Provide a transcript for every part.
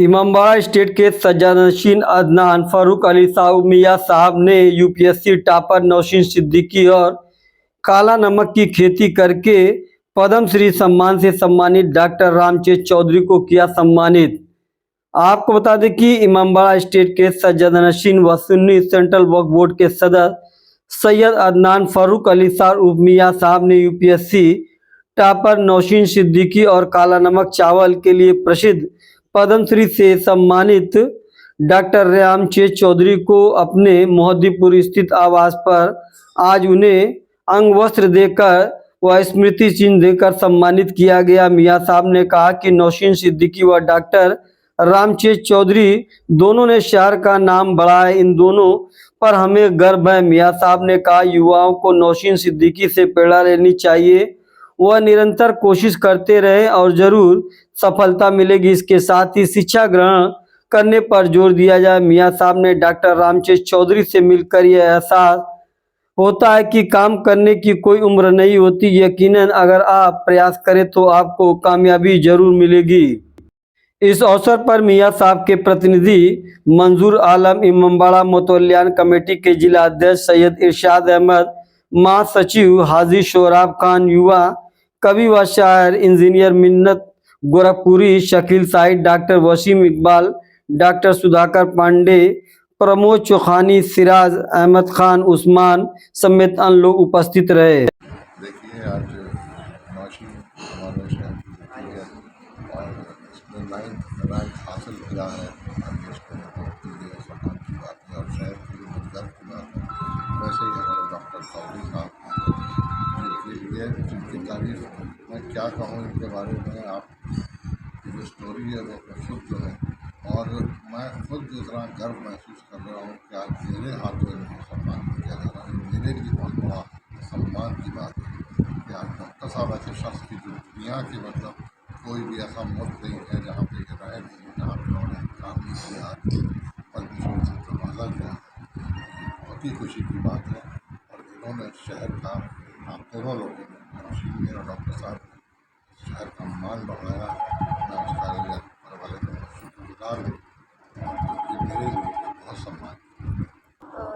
Imambara state के सज्जादनशीन अदनान फारूक अली मियां साहब ने यूपीएससी टॉपर नौशीन सिद्दीकी और काला नमक की खेती करके पद्मश्री सम्मान से सम्मानित डॉक्टर रामचेत चौधरी को किया सम्मानित। आपको बता दें कि इमामबाड़ा स्टेट के सज्जादनशीन व सुन्नी सेंट्रल वक्फ बोर्ड के सदस्य सैयद अदनान फारूक अली मियां साहब ने यूपीएससी टॉपर नौशीन सिद्दीकी और काला नमक चावल के लिए प्रसिद्ध पद्मश्री से सम्मानित डॉक्टर रामचेत चौधरी को अपने मोहद्दीपुर स्थित आवास पर आज उन्हें अंग वस्त्र देकर व स्मृति चिन्ह देकर सम्मानित किया गया। मियां साहब ने कहा कि नौशीन सिद्दीकी व डॉक्टर रामचेत चौधरी दोनों ने शहर का नाम बढ़ाया, इन दोनों पर हमें गर्व है। मियां साहब ने कहा युवाओं को नौशीन सिद्दीकी से प्रेरणा लेनी चाहिए, वह निरंतर कोशिश करते रहे और जरूर सफलता मिलेगी। इसके साथ ही शिक्षा ग्रहण करने पर जोर दिया जाए। मियां साहब ने डॉक्टर रामचेत चौधरी से मिलकर यह एहसास होता है कि काम करने की कोई उम्र नहीं होती, यकीनन अगर आप प्रयास करें तो आपको कामयाबी जरूर मिलेगी। इस अवसर पर मियां साहब के प्रतिनिधि मंजूर आलम, इमामबाड़ा मुतवल्लियान कमेटी के जिला अध्यक्ष सैयद इरशाद अहमद, महासचिव हाजी शोराब खान, युवा कवि व शायर इंजीनियर मिन्नत गोरखपुरी, शकील साहिद, डॉक्टर वसीम इकबाल, डॉक्टर सुधाकर पांडे, प्रमोद चौखानी, सिराज अहमद खान, उस्मान समेत अन्य लोग उपस्थित रहे। देखिए आज नौशीन हमारे शहर की बेटी है और इसने 9th रैंक हासिल किया है। इसके लिए सम्मान की बात है और शहर के लिए बहुत गर्व की बात है। वैसे ही हमारे डॉक्टर चौधरी साहब जिनके लिए जिनकी तारीफ मैं क्या कहूँ इनके बारे में, आप की जो स्टोरी है वो खुद जो है, और मैं खुद इतना गर्व महसूस कर रहा हूँ कि आज मेरे हाथों में सम्मान किया जा रहा है। मेरे लिए बहुत बड़ा सम्मान की बात है कि आज डॉक्टर साहब ऐसे शख्स की जो दुनिया के मतलब कोई भी ऐसा मुल्क नहीं है जहाँ पे ये रहे नहीं है, जहाँ पे उन्होंने काम नहीं किया, आज पद्मश्री से नवाजा गया। बहुत ही खुशी की बात है और इन्होंने शहर का, आप दोनों लोगों ने, नौशीन मेरा डॉक्टर साहब शहर का मान बढ़ाया। मैं उसका ऊपर वाले का शुक्रगुजार हूँ क्योंकि मेरे लिए बहुत सम्मान।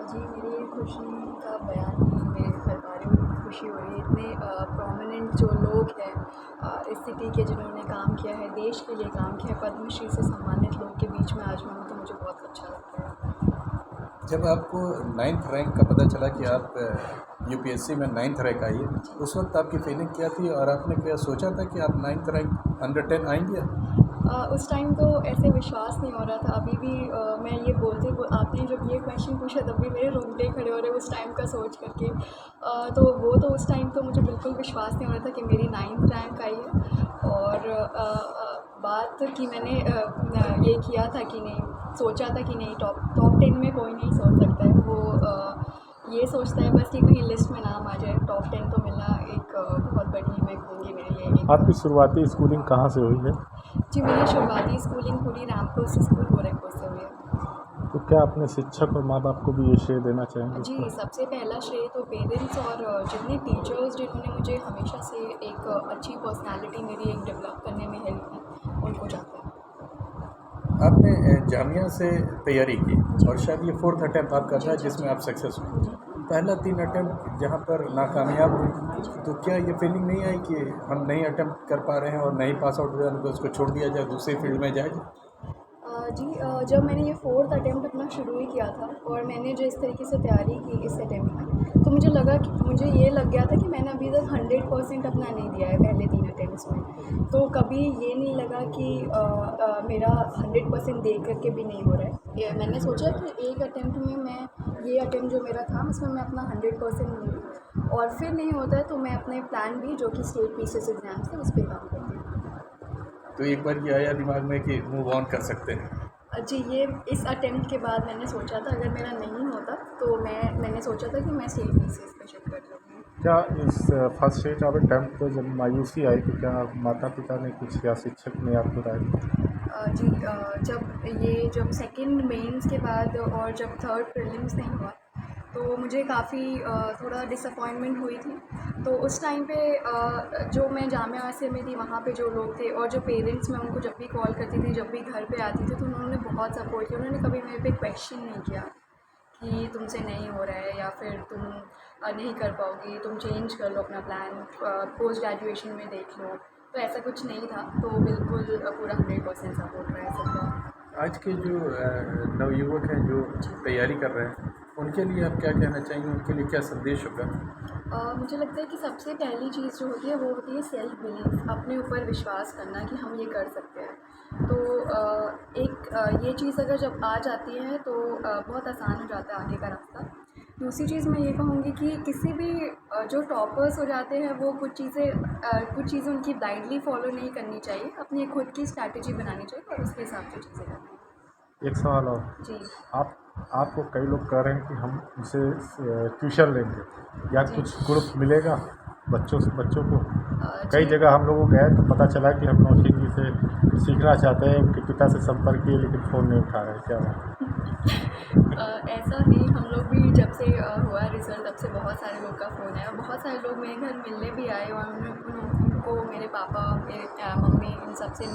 जी, मेरी खुशी का बयान मेरे सरकारी में खुशी हो रही है। इतने प्रोमिनेंट जो लोग हैं इस सिटी के, जिन्होंने काम किया है, देश के लिए काम किया है, पद्मश्री से सम्मानित लोग के बीच में आज मैं हूँ, तो मुझे बहुत अच्छा लगता है। जब आपको 9th रैंक का पता चला कि आप यूपीएससी में 9th रैंक आई है, उस वक्त आपकी फीलिंग क्या थी और आपने क्या सोचा था कि आप 9th रैंक अंडर 10 आएंगे? उस टाइम तो ऐसे विश्वास नहीं हो रहा था। अभी भी मैं ये आपने जब ये क्वेश्चन पूछा तब भी मेरे रोंगटे खड़े हो रहे उस टाइम का सोच करके। तो उस टाइम तो मुझे बिल्कुल विश्वास नहीं हो रहा था कि मेरी 9th रैंक आई है। और बात कि मैंने ये किया था कि नहीं, सोचा था कि नहीं टॉप 10 में कोई नहीं सोच सकता है, वो ये सोचता है बस कि कहीं लिस्ट में नाम आ जाए। टॉप 10 तो मिलना एक बहुत बड़ी मैं कहूँगी मेरे लिए। आपकी शुरुआती स्कूलिंग कहाँ से हुई है? जी, मेरी शुरुआती स्कूलिंग पूरी रामपुर स्कूल गोरखपुर से हुई है। तो क्या अपने शिक्षक और माँ बाप को भी ये श्रेय देना चाहेंगे? जी, सबसे पहला श्रेय तो पेरेंट्स और जितने टीचर्स जिन्होंने मुझे हमेशा से एक अच्छी पर्सनालिटी मेरी एक डेवलप करने में हेल्प की, उनको जाता है। आपने जामिया से तैयारी की और शायद ये 4th अटैम्प्ट आपका था जिसमें आप सक्सेस हुए। पहला 3 अटैम्प्ट जहाँ पर नाकामयाब हुई, तो क्या ये फीलिंग नहीं आई कि हम नहीं अटैम्प्ट कर पा रहे हैं और नहीं पास आउट हुआ तो उसको छोड़ दिया जाए, दूसरी फील्ड में जाए? जी, जब मैंने ये 4th अटैम्प्ट अपना शुरू ही किया था और मैंने जिस तरीके से तैयारी की इस अटैम्प्ट में, तो मुझे ये लग गया था कि मैंने अभी तक 100% अपना नहीं दिया है पहले 3 अटैम्प्ट्स में। तो कभी ये नहीं लगा कि मेरा 100% दे करके भी नहीं हो रहा है। मैंने सोचा कि एक अटैम्प्ट में मैं ये अटैम्प्ट जो मेरा था उसमें मैं अपना 100% दूँ, और फिर नहीं होता है तो मैं अपने प्लान भी जो कि स्टेट पीसीएस एग्ज़ाम्स थे उस पर काम करती हूँ। तो एक बार ये आया दिमाग में कि मूव ऑन कर सकते हैं? जी, ये इस अटेम्प्ट के बाद मैंने सोचा था अगर मेरा नहीं होता तो मैंने सोचा था कि मैं स्टेट पीसीएस पे शिफ्ट कर लूँगी। क्या इस फर्स्ट स्टेज ऑफ अटैम्प्ट पे जब मायूसी आई तो क्या माता पिता ने कुछ या शिक्षक ने आपको राय दी? जी, जब सेकंड मेंस के बाद और जब थर्ड प्रीलिम्स नहीं हुआ तो मुझे काफ़ी थोड़ा डिसअपॉइंटमेंट हुई थी। तो उस टाइम पे जो मैं जामिया से में थी वहाँ पे जो लोग थे और जो पेरेंट्स, मैं उनको जब भी कॉल करती थी, जब भी घर पे आती थी, तो उन्होंने बहुत सपोर्ट किया। उन्होंने कभी मेरे पे क्वेश्चन नहीं किया कि तुमसे नहीं हो रहा है या फिर तुम नहीं कर पाओगी, तुम चेंज कर लो अपना प्लान, पोस्ट ग्रेजुएशन में देख लो। तो ऐसा कुछ नहीं था। तो बिल्कुल पूरा 100% सपोर्ट रहा है सबका। आज के जो नवयुवक हैं जो तैयारी कर रहे हैं, उनके लिए आप क्या कहना चाहेंगे, उनके लिए क्या संदेश होगा? मुझे लगता है कि सबसे पहली चीज़ जो होती है वो होती है सेल्फ बिलीफ, अपने ऊपर विश्वास करना कि हम ये कर सकते हैं। तो ये चीज़ अगर जब आ जाती है तो बहुत आसान हो जाता है आगे का रास्ता। दूसरी चीज़ मैं ये कहूँगी कि किसी भी जो टॉपर्स हो जाते हैं वो कुछ चीज़ें उनकी ब्लाइंडली फॉलो नहीं करनी चाहिए, अपनी खुद की स्ट्रैटेजी बनानी चाहिए और उसके हिसाब से चीज़ें करनी। एक सवाल और, जी आपको कई लोग कह रहे हैं कि हम उनसे ट्यूशन लेंगे या जी। कुछ ग्रुप मिलेगा बच्चों को। कई जी। जगह हम लोग गए तो पता चला कि हम नौशीन जी से सीखना चाहते हैं, उनके पिता से संपर्क किए लेकिन फ़ोन नहीं उठा रहे, क्या बात? ऐसा नहीं, हम लोग भी जब से हुआ रिज़ल्ट तब से बहुत सारे लोग का फ़ोन आया और बहुत सारे लोग मेरे घर मिलने भी आए और उनको मेरे पापा, मेरे मम्मी, इन सब से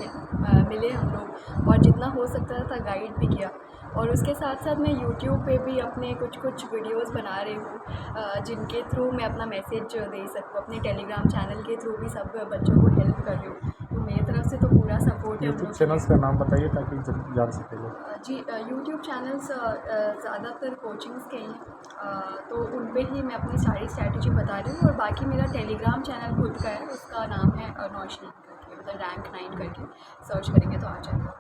मिले हम लोग और जितना हो सकता था गाइड भी किया। और उसके साथ साथ मैं यूट्यूब पे भी अपने कुछ वीडियोस बना रही हूँ जिनके थ्रू मैं अपना मैसेज दे सकूँ। अपने टेलीग्राम चैनल के थ्रू भी सब बच्चों को हेल्प कर रही हूँ। तो मेरी तरफ से तो पूरा सपोर्ट है हम यूट्यूब लोग के चैनल्स लिए। का नाम बताइए ताकि जान सके लोग। जी, यूट्यूब चैनल्स ज़्यादातर कोचिंग्स के ही हैं, तो उन पे ही मैं अपनी सारी स्ट्रैटेजी बता रही हूँ। और बाकी मेरा टेलीग्राम चैनल खुद का है, उसका नाम है नौशीन करके, मतलब रैंक 9 करके सर्च करेंगे तो आ जाएगा।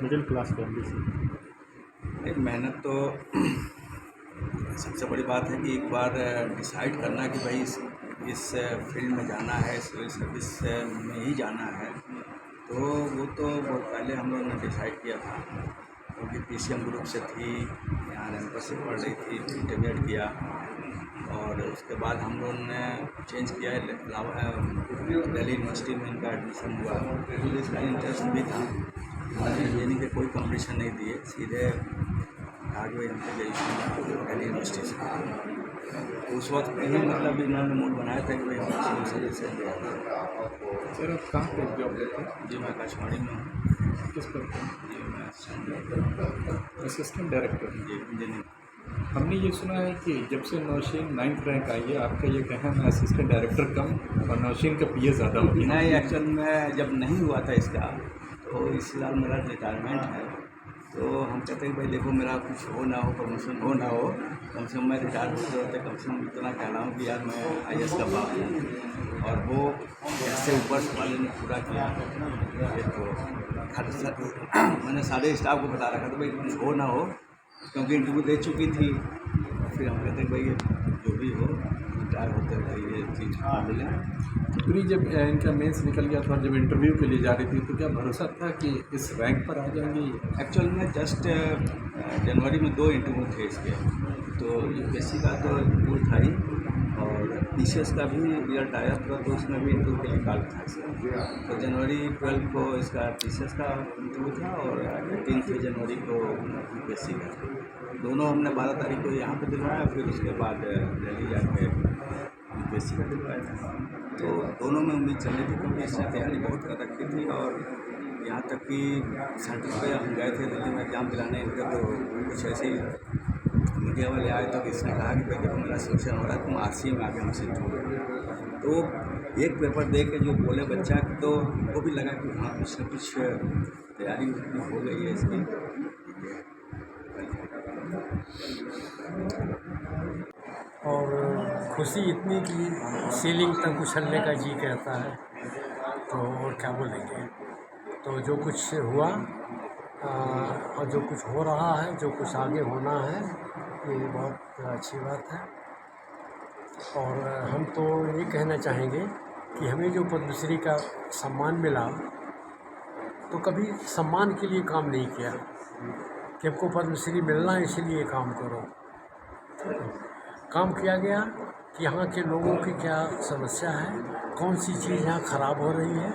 मिडिल क्लास फैमिली से एक मेहनत तो सबसे बड़ी बात है कि एक बार डिसाइड करना कि भाई इस फील्ड में जाना है, सिविल सर्विस में ही जाना है, तो वो तो बहुत पहले हम लोगों ने डिसाइड किया था, क्योंकि पीसीएम ग्रुप से थी, यहाँ कैंपस से पढ़ रही थी, इंटरमीडिएट किया और उसके बाद हम लोगों ने चेंज किया है, दिल्ली यूनिवर्सिटी में इनका एडमिशन हुआ। तो इसका इंटरेस्ट भी था, ये नहीं कि कोई कंपटीशन नहीं दिए, सीधे आज वो यहाँ पे ग्रेजुएशन दिल्ली यूनिवर्सिटी से। तो उस वक्त ही मतलब इन्होंने मूड बनाया था कि भाई हम सिविल सर्विस से सर आप कहाँ पे जॉब करते हैं? जी मैं आकाशवाणी में हूँ। किस पर? जी मैं असिस्टेंट डायरेक्टर। जी इंजीनियर। हमने ये सुना है कि जब से नौशीन 9th रैंक आई है, आपका ये कहना है असिस्टेंट डायरेक्टर कम और नौशीन का पीए ज़्यादा हो गया। नहीं, एक्चुअल में जब नहीं हुआ था इसका, तो इस साल मेरा रिटायरमेंट है, तो हम कहते हैं भाई देखो मेरा कुछ हो ना हो, प्रमोशन हो ना हो, कम से कम मैं रिटायर होते होते कम से कम इतना कहलाऊँ कि यार मैं IAS का बाप हूँ। और वो ऐसे ऊपर वाले ने पूरा किया। ये तो मैंने सारे स्टाफ को बता रखा था भाई कुछ हो ना हो, क्योंकि इंटरव्यू दे चुकी थी। फिर हम कहते हैं भाई जो भी हो रिटायर होते हुए ये चीज़ मिले। पूरी जब इनका मेंस निकल गया था, जब इंटरव्यू के लिए जा रही थी, तो क्या भरोसा था कि इस रैंक पर आ जाएंगी? एक्चुअल में जस्ट जनवरी में 2 इंटरव्यू थे इसके, तो UPSC का तो इंटरव्यू था ही और PCS का भी रिजल्ट आया था, तो उसमें भी इंटरव्यू के लिए कॉल था इसका। तो जनवरी 12 को इसका PCS का इंटरव्यू था और 18 जनवरी को UPSC का। दोनों हमने 12 तारीख को यहाँ पे दिलवाया, फिर उसके बाद दिल्ली जाके UPSC का दिलवाया था। तो दोनों में उम्मीद चल रही थी, क्योंकि इसने तैयारी बहुत कर रखी थी और यहाँ तक कि सर्टिफिकेट हम गए थे दिल्ली में एग्ज़ाम दिलाने इनका, तो कुछ ऐसे ही मीडिया वाले आए तो इसने कहा कि भाई देखो मेरा सिलेक्शन हो रहा है, तुम RCA में आगे हमसे जुड़ो। तो एक पेपर दे के जो बोले बच्चा, तो वो भी लगा कि हाँ कुछ न कुछ तैयारी हो गई है इसकी। और खुशी इतनी कि सीलिंग तक उछलने का जी कहता है, तो और क्या बोलेंगे। तो जो कुछ हुआ और जो कुछ हो रहा है, जो कुछ आगे होना है, ये बहुत अच्छी बात है। और हम तो ये कहना चाहेंगे कि हमें जो पद्मश्री का सम्मान मिला, तो कभी सम्मान के लिए काम नहीं किया कि हमको पद्मश्री मिलना है इसलिए काम करो। काम किया गया कि यहाँ के लोगों की क्या समस्या है, कौन सी चीज़ यहाँ ख़राब हो रही है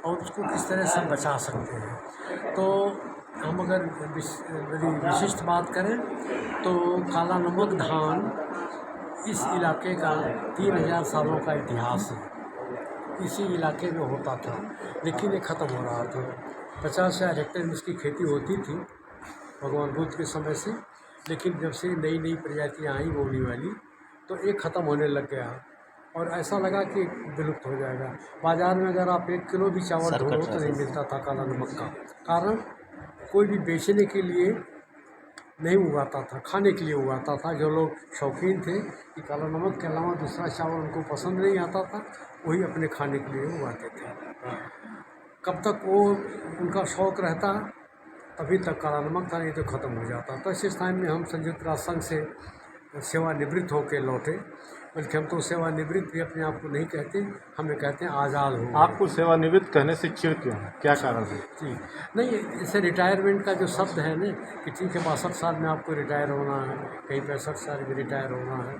और उसको किस तरह से बचा सकते हैं। तो हम अगर यदि विशिष्ट बात करें तो काला नमक धान इस इलाके का 3000 सालों का इतिहास है। इसी इलाके में होता था, लेकिन ये ख़त्म हो रहा था। 50,000 हेक्टेयर में इसकी खेती होती थी भगवान बुद्ध के समय से, लेकिन जब से नई नई प्रजातियाँ आई बोने वाली, तो ये ख़त्म होने लग गया और ऐसा लगा कि विलुप्त हो जाएगा। बाज़ार में अगर आप 1 किलो भी चावल ढूंढो तो नहीं मिलता था काला नमक का। कारण कोई भी बेचने के लिए नहीं उगाता था, खाने के लिए उगाता था। जो लोग शौकीन थे कि काला नमक के अलावा दूसरा चावल उनको पसंद नहीं आता था, वही अपने खाने के लिए उगाते थे। कब तक वो उनका शौक़ रहता तभी तक काला नमक था, नहीं तो ख़त्म हो जाता। तो इस टाइम में हम संयुक्त राष्ट्र संघ से सेवानिवृत्त होकर लौटे, बल्कि हम तो सेवानिवृत्त भी अपने आप को नहीं कहते, हमें कहते हैं आज़ाद हो। आपको सेवानिवृत्त कहने से चिढ़ क्यों है, क्या कारण है? जी नहीं, इसे रिटायरमेंट का जो शब्द है ना कि ठीक है 62 साल में आपको रिटायर होना है, कहीं 65 साल में रिटायर होना है,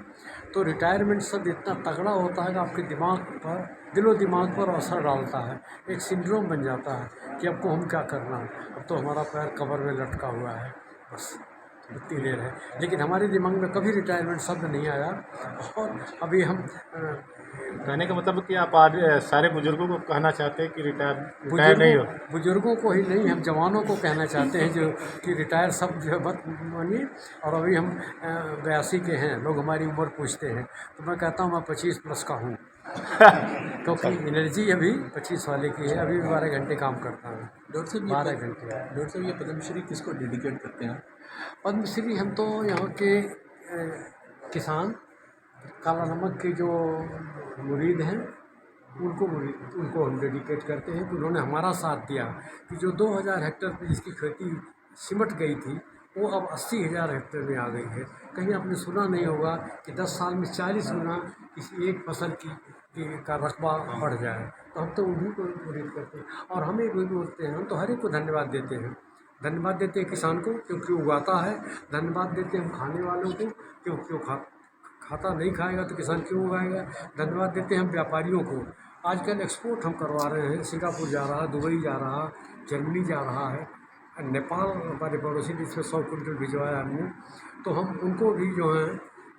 तो रिटायरमेंट शब्द इतना तगड़ा होता है कि आपके दिमाग पर, दिलो दिमाग पर असर डालता है। एक सिंड्रोम बन जाता है कि अब को हम क्या करना है, अब तो हमारा पैर कब्र में लटका हुआ है, बस इतनी देर है। लेकिन हमारे दिमाग में कभी रिटायरमेंट शब्द नहीं आया। और अभी हम कहने का मतलब कि आप आज सारे बुजुर्गों को कहना चाहते हैं कि रिटायर नहीं हो? बुजुर्गों को ही नहीं, हम जवानों को कहना चाहते हैं जो कि रिटायर शब्द जो है मत मानिए। और अभी हम 82 के हैं, लोग हमारी उम्र पूछते हैं तो मैं कहता हूँ मैं 25 प्लस का हूँ क्योंकि एनर्जी अभी 25 वाले की है। अभी 12 घंटे काम करता हूँ, डॉक्टर साहब 12 घंटे। डॉक्टर साहब ये पद्मश्री किसको डेडिकेट करते हैं? पद्मश्री हम तो यहाँ के किसान, काला नमक के जो मुरीद हैं उनको हम डेडिकेट करते हैं कि उन्होंने हमारा साथ दिया कि जो 2000 हेक्टेयर पर जिसकी खेती सिमट गई थी वो अब 80,000 हेक्टेयर में आ गई है। कहीं आपने सुना नहीं होगा कि 10 साल में 40 गुना किसी एक फसल का रकबा बढ़ जाए। तो हम तो उन्हीं को मुरीद करते हैं और हमें भी बोलते हैं, हम तो हर एक को धन्यवाद देते हैं। धन्यवाद देते हैं किसान को क्योंकि उगाता है, धन्यवाद देते हैं हम खाने वालों को क्योंकि वो खाता नहीं खाएगा तो किसान क्यों उगाएगा। धन्यवाद देते हैं हम व्यापारियों को। आजकल एक्सपोर्ट हम करवा रहे हैं, सिंगापुर जा रहा, दुबई जा रहा, जर्मनी जा रहा है, नेपाल हमारे पड़ोसी देश में 100 कुंटल भिजवाया हमने। तो हम उनको भी जो है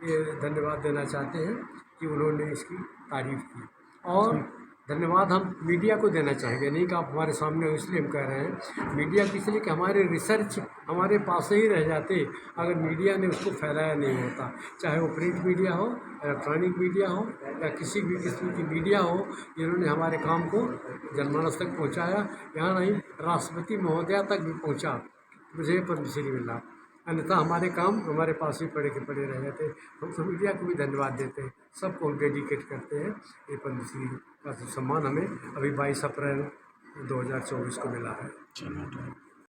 ये धन्यवाद देना चाहते हैं कि उन्होंने इसकी तारीफ़ की। और धन्यवाद हम मीडिया को देना चाहेंगे, नहीं कि आप हमारे सामने हो इसलिए हम कह रहे हैं मीडिया की, इसलिए कि हमारे रिसर्च हमारे पास ही रह जाते अगर मीडिया ने उसको फैलाया नहीं होता। चाहे वो प्रिंट मीडिया हो, इलेक्ट्रॉनिक मीडिया हो या किसी भी किस्म की मीडिया हो, इन्होंने हमारे काम को जनमानस तक पहुँचाया। यहाँ नहीं, राष्ट्रपति महोदया तक भी पहुँचा, मुझे पद्मश्री मिला। अन्यथा हमारे काम हमारे पास ही पड़े के पड़े रह जाते। हम तो मीडिया को भी धन्यवाद देते हैं, सबको हम डेडिकेट करते हैं। ये पद्मश्री का सम्मान हमें अभी 22 अप्रैल 2024 को मिला है।